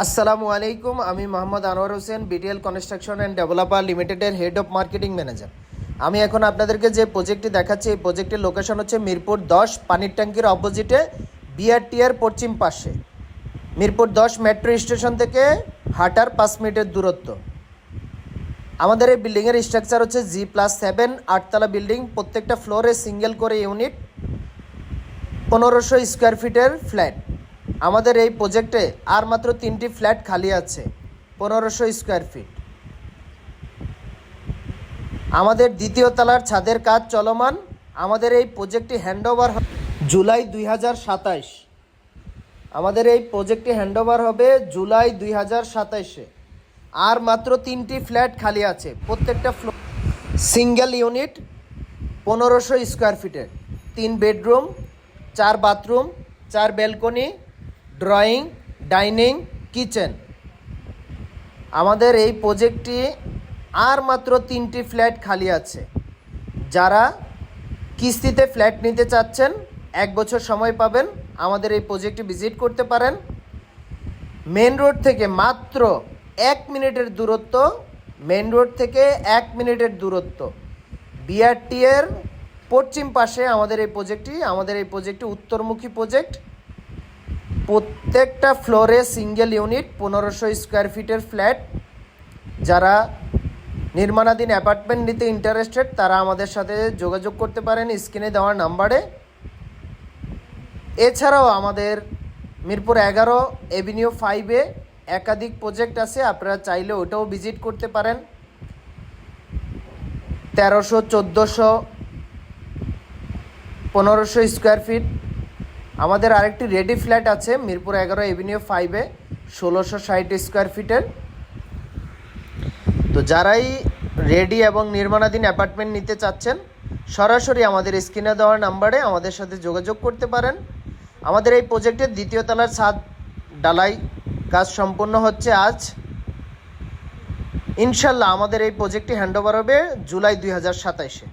আসসালামু আলাইকুম, আমি Mohammad Anwar Hossain, BTL construction and developer লিমিটেডের হেড অফ মার্কেটিং ম্যানেজার। আমি এখন আপনাদেরকে যে প্রজেক্টটি দেখাচ্ছি, এই প্রজেক্টের লোকেশন হচ্ছে মিরপুর 10 পানির ট্যাঙ্কির অপোজিটে বিআরটিআর পশ্চিম পাশে। মিরপুর 10 মেট্রো স্টেশন থেকে হাঁটার 5 মিনিটের দূরত্ব। আমাদের এই বিল্ডিংয়ের স্ট্রাকচার হচ্ছে G+7 8তলা বিল্ডিং, প্রত্যেকটা ফ্লোরে সিঙ্গেল করে ইউনিট, 1500 স্কোয়ার ফিটের ফ্ল্যাট। আমাদের এই প্রজেক্টে আর মাত্র 3টি ফ্ল্যাট খালি আছে, 1500 স্কোয়ার ফিট। আমাদের দ্বিতীয় তলার ছাদের কাজ চলমান। আমাদের এই প্রজেক্টটি হ্যান্ডওভার জুলাই 2027। আমাদের এই প্রজেক্টটি হ্যান্ডওভার হবে জুলাই 2027-এ। আর মাত্র 3টি ফ্ল্যাট খালি আছে, প্রত্যেকটা ফ্লোর সিঙ্গেল ইউনিট, 1500 স্কোয়ার ফিটের, 3 bedroom, 4 bathroom, 4 balcony, drawing, dining, kitchen. আমাদের এই প্রজেক্টটি আর মাত্র 3টি ফ্ল্যাট খালি আছে। যারা কিস্তিতে ফ্ল্যাট নিতে চাচ্ছেন, 1 বছর সময় পাবেন, আমাদের এই প্রজেক্টটি ভিজিট করতে পারেন। মেন রোড থেকে মাত্র 1 মিনিটের দূরত্ব, মেন রোড থেকে 1 মিনিটের দূরত্ব। বিআরটিএর পশ্চিম পাশে আমাদের এই প্রজেক্টটি উত্তরমুখী প্রজেক্ট। প্রত্যেকটা ফ্লোরে সিঙ্গেল ইউনিট, 1500 স্কোয়ার ফিটের ফ্ল্যাট। যারা নির্মাণাধীন অ্যাপার্টমেন্ট নিতে ইন্টারেস্টেড, তারা আমাদের সাথে যোগাযোগ করতে পারেন স্ক্রিনে দেওয়া নাম্বারে। এছাড়াও আমাদের মিরপুর 11 এভিনিউ 5-এ একাধিক প্রজেক্ট আছে, আপনারা চাইলে ওটাও ভিজিট করতে পারেন। 1300, 1400, 1500 স্কোয়ার ফিট। আমাদের আরেকটি রেডি ফ্ল্যাট আছে মিরপুর 11 এভিনিউ 5-এ, 1660 স্কোয়ার ফিটের। তো যারাই রেডি এবং নির্মাণাধীন অ্যাপার্টমেন্ট নিতে চাচ্ছেন, সরাসরি আমাদের স্ক্রিনে দেওয়া নাম্বারে আমাদের সাথে যোগাযোগ করতে পারেন। আমাদের এই প্রজেক্টের দ্বিতীয় তলার ছাদ ঢালাই কাজ সম্পূর্ণ হচ্ছে আজ। ইনশাল্লাহ আমাদের এই প্রজেক্টটি হ্যান্ডওভার হবে জুলাই 2027-এ।